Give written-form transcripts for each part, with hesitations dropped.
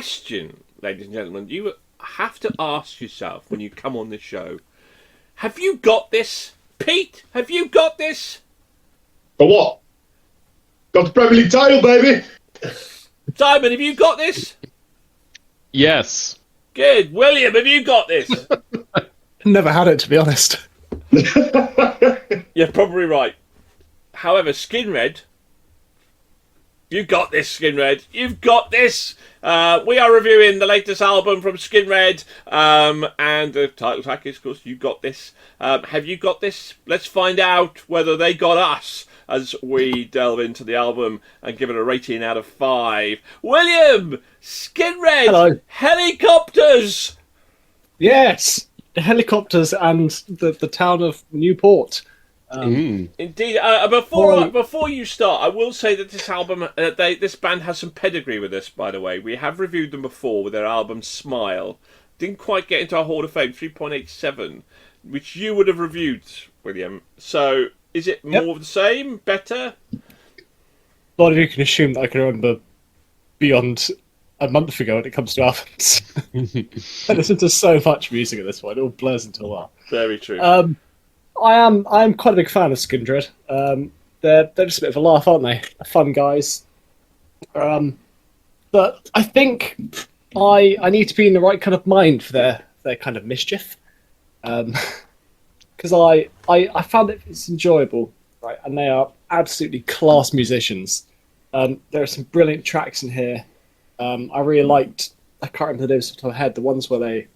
question, ladies and gentlemen, you have to ask yourself when you come on this show, have you got this? Pete, have you got this? For what? Got the Premier League title, baby! Simon, have you got this? Yes. Good. William, have you got this? Never had it, to be honest. You're probably right. However, Skindred, you got this, Skindred. You've got this. We are reviewing the latest album from Skindred, and the title track is, of course, You Got This. Have you got this? Let's find out whether they got us as we delve into the album and give it a rating out of 5. William, Skindred, hello. Helicopters. Yes, the helicopters and the town of Newport. Indeed. Before you start, I will say that this album, this band has some pedigree with us. By the way, we have reviewed them before with their album Smile. Didn't quite get into our Hall of Fame, 3.87, which you would have reviewed, William. So, is it more of the same, better? A lot of you can assume that I can remember beyond a month ago when it comes to albums. I listen to so much music at this point; it all blurs into a lot. Very true. I'm quite a big fan of Skindred. They're just a bit of a laugh, aren't they? They're fun guys. But I think I need to be in the right kind of mind for their kind of mischief. Because I found it's enjoyable, right? And they are absolutely class musicians. There are some brilliant tracks in here. I really liked, I can't remember the names off the top of my head, the ones where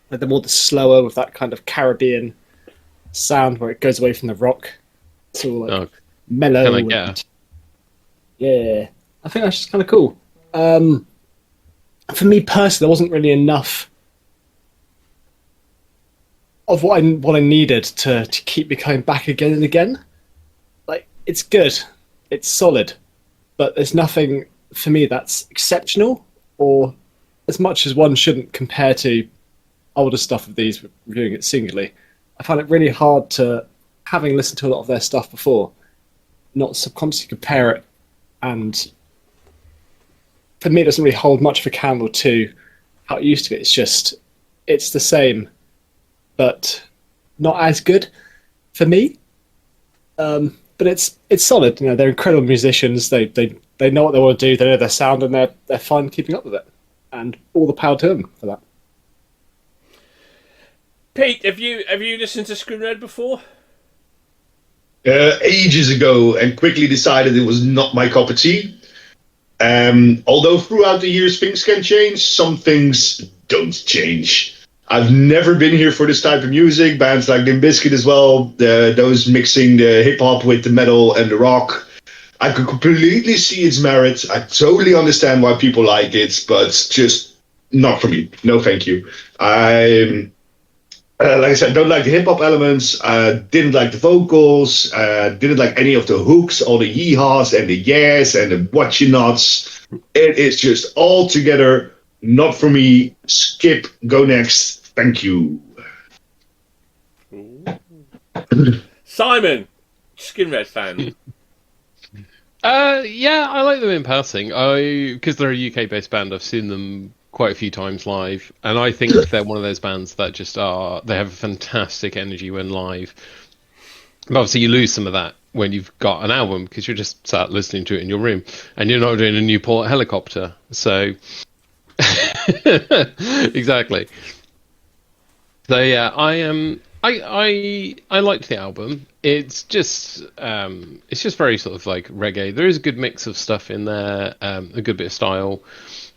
they're more the slower with that kind of Caribbean sound where it goes away from the rock. It's all like mellow. Yeah, I think that's just kind of cool. For me personally, there wasn't really enough of what I needed to keep me coming back again and again. Like, it's good, it's solid, but there's nothing for me that's exceptional, or as much as one shouldn't compare to older stuff of these, reviewing it singularly. I find it really hard to, having listened to a lot of their stuff before, not subconsciously compare it. And for me, it doesn't really hold much of a candle to how it used to be. It's just, it's the same, but not as good for me. But it's solid. You know, they're incredible musicians. They know what they want to do. They know their sound, and they're fine keeping up with it. And all the power to them for that. Pete, have you listened to Skindred before? Ages ago, and quickly decided it was not my cup of tea. Although throughout the years things can change, some things don't change. I've never been here for this type of music. Bands like Limp Bizkit as well, those mixing the hip-hop with the metal and the rock. I could completely see its merit. I totally understand why people like it, but just not for me. No, thank you. Like I said, don't like the hip-hop elements, didn't like the vocals, didn't like any of the hooks, all the yee-haws and the yes and the what you nots. It is just all together not for me. Skip, go next. Thank you. Simon, Skindred fan. Yeah, I like them in passing. Because they're a UK-based band, I've seen them quite a few times live, and I think they're one of those bands that just they have a fantastic energy when live. But obviously you lose some of that when you've got an album, because you're just sat listening to it in your room and you're not doing a Newport helicopter. So exactly. So yeah, I liked the album. It's just very sort of like reggae. There is a good mix of stuff in there, a good bit of style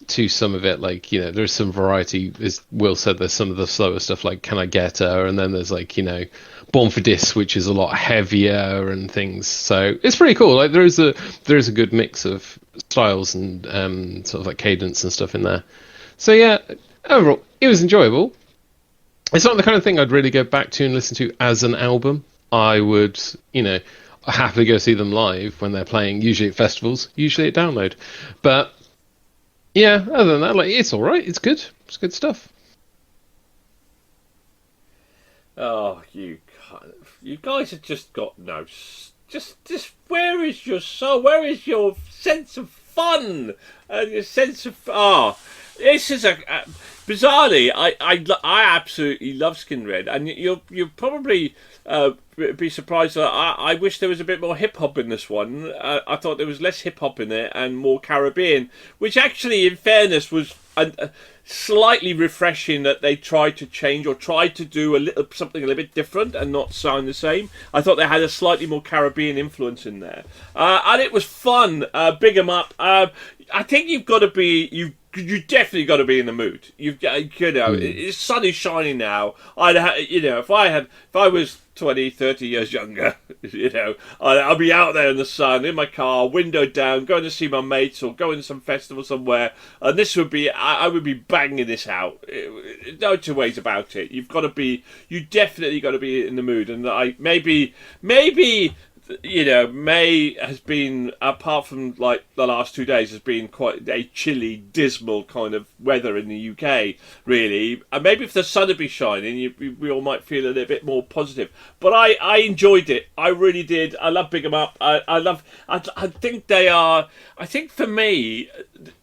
to some of it. Like, you know, there's some variety. As Will said, there's some of the slower stuff like Can I Get Her, and then there's like, you know, Born for This, which is a lot heavier and things. So it's pretty cool. Like there is a good mix of styles and sort of like cadence and stuff in there. So yeah, overall it was enjoyable. It's not the kind of thing I'd really go back to and listen to as an album. I would, you know, happily go see them live when they're playing, usually at festivals, usually at Download. But yeah, other than that, like, it's all right. It's good. It's good stuff. Oh, you guys have just got no. Just where is your soul? Where is your sense of fun? Your sense of This is bizarrely, I absolutely love Skindred, and you'll probably be surprised that I wish there was a bit more hip hop in this one. I thought there was less hip hop in it and more Caribbean, which actually, in fairness, was slightly refreshing that they tried to change or tried to do something a little bit different and not sound the same. I thought they had a slightly more Caribbean influence in there, and it was fun. Big 'em up. I think you've got to be you definitely got to be in the mood. The sun is shining now. If I was 20, 30 years younger, I'd be out there in the sun, in my car, window down, going to see my mates or going to some festival somewhere. And this would be, I would be banging this out. No two ways about it. You definitely got to be in the mood. And maybe May has been, apart from like the last 2 days, has been quite a chilly, dismal kind of weather in the UK, really. And maybe if the sun had been shining, we all might feel a little bit more positive. But I enjoyed it. I really did. I love Big 'em Up. I think for me,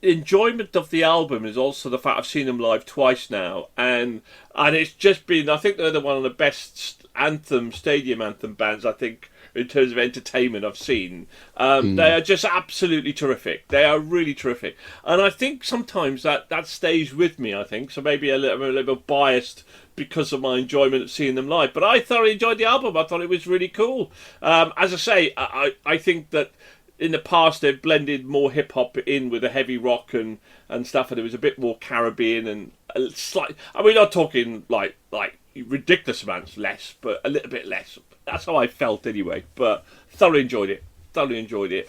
enjoyment of the album is also the fact I've seen them live twice now. And it's just been, I think they're one of the best stadium anthem bands, I think, in terms of entertainment I've seen. They are just absolutely terrific. They are really terrific. And I think sometimes that stays with me, I think. So maybe I'm a little bit biased because of my enjoyment of seeing them live. But I thoroughly enjoyed the album. I thought it was really cool. As I say, I think that in the past they've blended more hip-hop in with the heavy rock and stuff, and it was a bit more Caribbean and slight. I mean, not talking like ridiculous amounts less, but a little bit less. That's how I felt anyway, but thoroughly enjoyed it.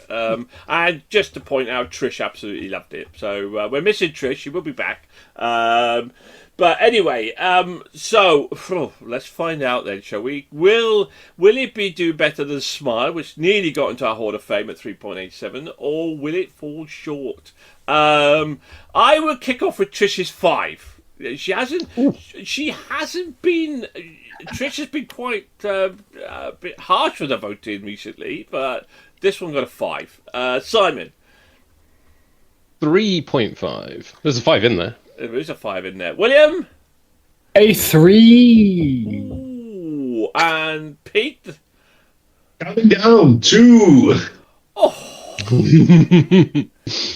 And just to point out, Trish absolutely loved it. So we're missing Trish. She will be back. But anyway, so let's find out then, shall we? Will it do better than Smile, which nearly got into our Hall of Fame at 3.87, or will it fall short? I will kick off with Trish's 5. She hasn't been. Trish has been quite a bit harsh with her voting recently, but this one got a 5. Simon, 3.5. There's a 5 in there. There is a 5 in there. William, a 3. Ooh, and Pete, Coming down 2.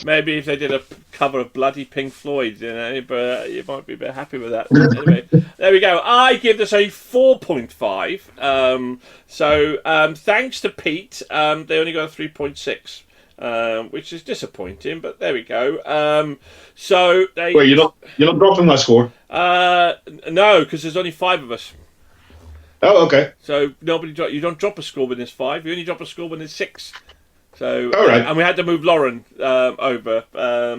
Maybe if they did a cover of Bloody Pink Floyd, but you might be a bit happy with that. Anyway, there we go. I give this a 4.5. So thanks to Pete, they only got a 3.6, which is disappointing. But there we go. So Wait, you're not dropping my score? No, because there's only 5 of us. Oh, okay. So you don't drop a score when there's 5. You only drop a score when there's 6. So, all right. And we had to move Lauren over. Yeah,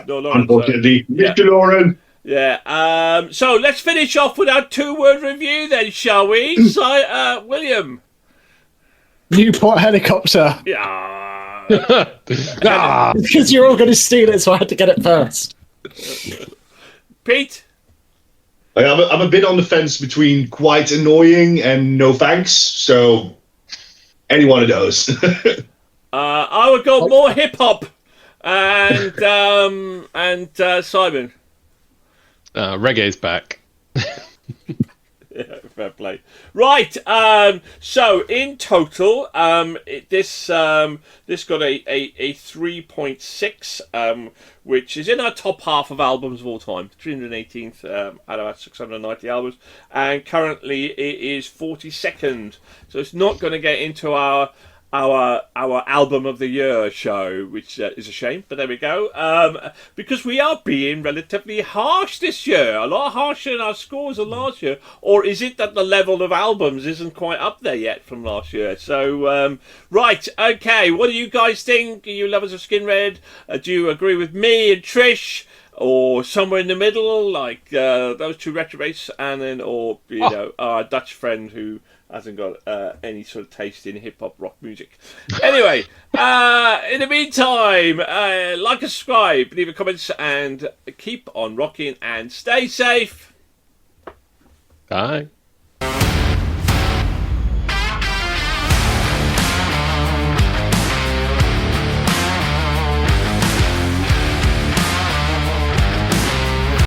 no Lauren, unfortunately. So, Mr. Lauren. Yeah. So let's finish off with our 2-word review then, shall we? William. Newport helicopter. Yeah. Because you're all going to steal it, so I had to get it first. Pete. I'm a bit on the fence between quite annoying and no thanks. So any one of those. I would go more hip hop, and Simon. Reggae's back. Yeah, fair play. Right. So in total, this got a 3.6, which is in our top half of albums of all time, 318th out of our 690 albums, and currently it is 42nd. So it's not going to get into our album of the year show, which is a shame, but there we go. Because we are being relatively harsh this year, a lot harsher in our scores than last year. Or is it that the level of albums isn't quite up there yet from last year? So right, okay, what do you guys think? Are you lovers of Skindred? Do you agree with me and Trish? Or somewhere in the middle, like those two retrobates, and then, or our Dutch friend who hasn't got any sort of taste in hip hop rock music. Anyway, in the meantime, like and subscribe, leave a comments, and keep on rocking and stay safe. Bye.